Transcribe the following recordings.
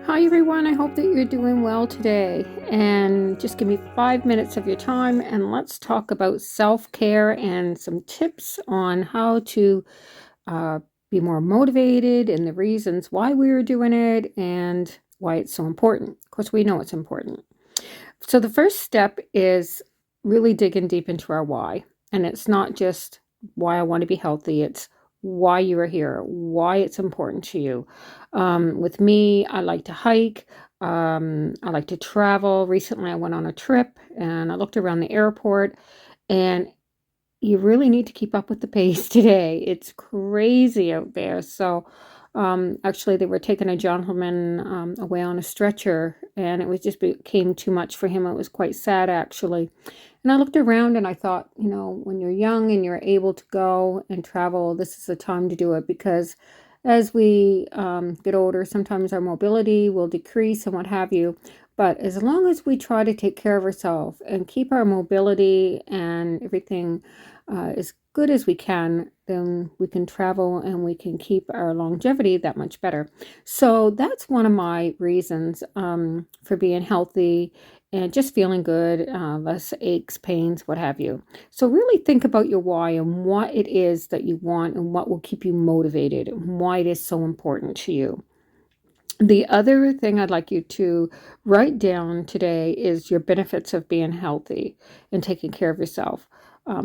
Hi everyone, I hope that you're doing well today. And just give me 5 minutes of your time and let's talk about self-care and some tips on how to uh, be more motivated and the reasons why we are doing it and why it's so important. Of course, we know it's important. So the first step is really digging deep into our why. And it's not just why I want to be healthy, it's why you are here, why it's important to you. With me, I like to hike. I like to travel. Recently, I went on a trip and I looked around the airport, and you really need to keep up with the pace today. It's crazy out there. So, actually, they were taking a gentleman away on a stretcher, and it was just became too much for him. It was quite sad, actually. And I looked around and I thought, when you're young and you're able to go and travel, this is the time to do it because as we get older, sometimes our mobility will decrease and what have you. But as long as we try to take care of ourselves and keep our mobility and everything as good as we can, then we can travel and we can keep our longevity that much better. So that's one of my reasons for being healthy and just feeling good, less aches, pains, what have you. So really think about your why and what it is that you want and what will keep you motivated and why it is so important to you. The other thing I'd like you to write down today is your benefits of being healthy and taking care of yourself.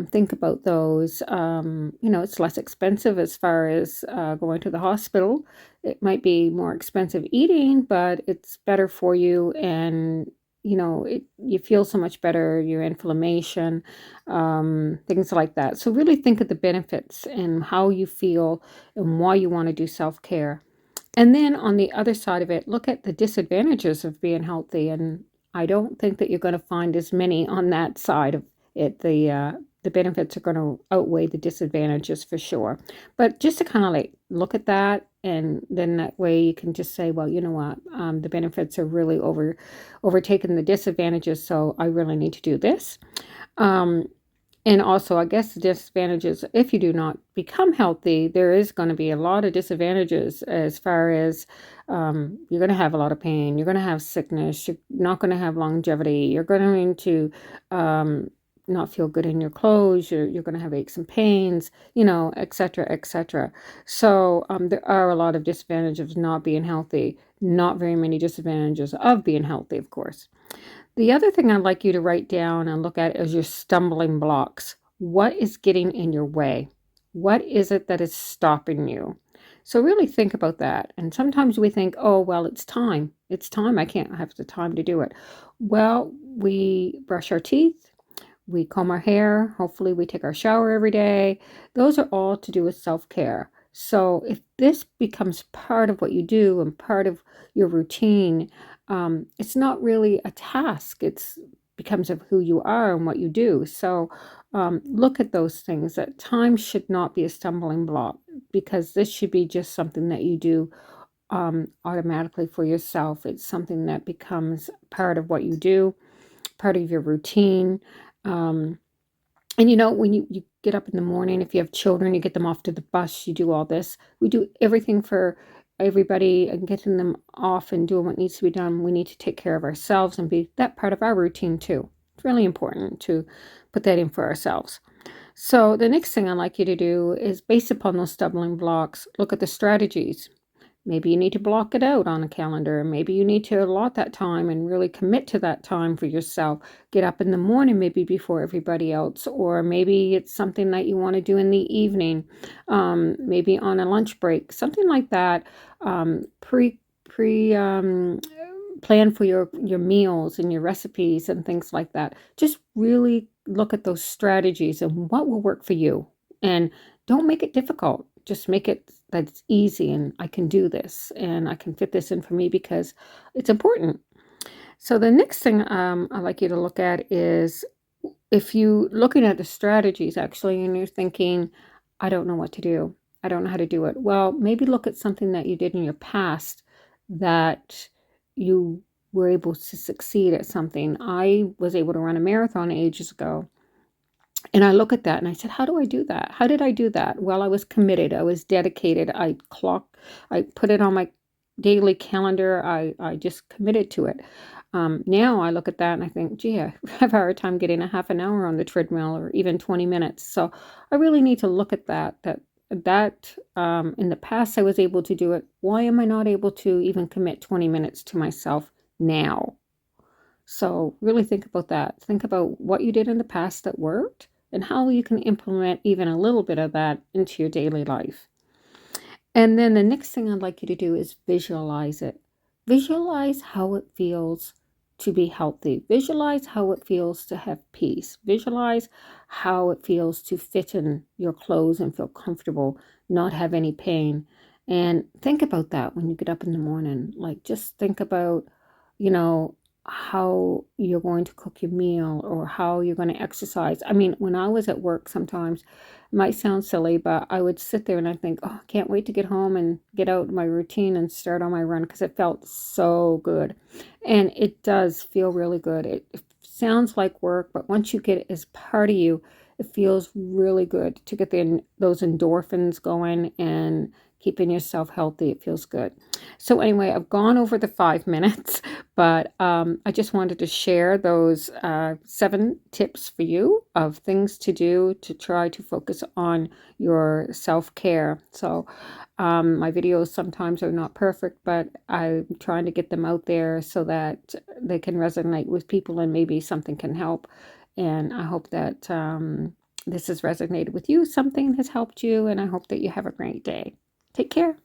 Think about those. It's less expensive as far as going to the hospital. It might be more expensive eating, but it's better for you, and you feel so much better. Your inflammation, things like that. So really think of the benefits and how you feel and why you want to do self-care. And then on the other side of it, look at the disadvantages of being healthy. And I don't think that you're going to find as many on that side of it. The benefits are going to outweigh the disadvantages for sure. But just to kind of like look at that, and then that way you can just say, well, you know what, the benefits are really overtaking the disadvantages. So I really need to do this. Um, and also, I guess the disadvantages, if you do not become healthy, there is going to be a lot of disadvantages as far as you're going to have a lot of pain, you're going to have sickness, you're not going to have longevity, you're going to not feel good in your clothes, you're going to have aches and pains, et cetera, et cetera. So there are a lot of disadvantages of not being healthy, not very many disadvantages of being healthy, of course. The other thing I'd like you to write down and look at is your stumbling blocks. What is getting in your way? What is it that is stopping you? So really think about that. And sometimes we think, oh, well, it's time. It's time. I can't have the time to do it. Well, we brush our teeth, we comb our hair, hopefully we take our shower every day. Those are all to do with self-care. So if this becomes part of what you do and part of your routine, it's not really a task. It's becomes of who you are and what you do. So look at those things. That time should not be a stumbling block because this should be just something that you do automatically for yourself. It's something that becomes part of what you do, part of your routine. Um, and when you get up in the morning, if you have children, you get them off to the bus, you do all this. We do everything for everybody and getting them off and doing what needs to be done. We need to take care of ourselves and be that part of our routine too. It's really important to put that in for ourselves. So the next thing I'd like you to do is, based upon those stumbling blocks, look at the strategies. Maybe you need to block it out on a calendar. Maybe you need to allot that time and really commit to that time for yourself. Get up in the morning, maybe before everybody else, or maybe it's something that you want to do in the evening, maybe on a lunch break, something like that. Pre plan for your meals and your recipes and things like that. Just really look at those strategies and what will work for you. And don't make it difficult. Just make it that's easy, and I can do this and I can fit this in for me because it's important. So the next thing I'd like you to look at is, if you looking at the strategies actually and you're thinking, I don't know what to do. I don't know how to do it. Well, maybe look at something that you did in your past that you were able to succeed at something. I was able to run a marathon ages ago. And I look at that and I said, how do I do that? How did I do that? Well, I was committed. I was dedicated. I put it on my daily calendar. I just committed to it. Now I look at that and I think, gee, I have a hard time getting a half an hour on the treadmill or even 20 minutes. So I really need to look at that in the past I was able to do it. Why am I not able to even commit 20 minutes to myself now? So really think about that. Think about what you did in the past that worked and how you can implement even a little bit of that into your daily life. And then the next thing I'd like you to do is visualize it. Visualize how it feels to be healthy. Visualize how it feels to have peace. Visualize how it feels to fit in your clothes and feel comfortable, not have any pain. And think about that when you get up in the morning. Like, just think about, you know, how you're going to cook your meal or how you're going to exercise. I mean, when I was at work sometimes, it might sound silly, but I would sit there and I think, oh, I can't wait to get home and get out my routine and start on my run because it felt so good. And it does feel really good. It sounds like work, but once you get it as part of you, it feels really good to get those endorphins going and keeping yourself healthy. It feels good. So anyway, I've gone over the 5 minutes, but I just wanted to share those 7 tips for you of things to do to try to focus on your self-care. So my videos sometimes are not perfect, but I'm trying to get them out there so that they can resonate with people and maybe something can help. And I hope that this has resonated with you, something has helped you, and I hope that you have a great day. Take care.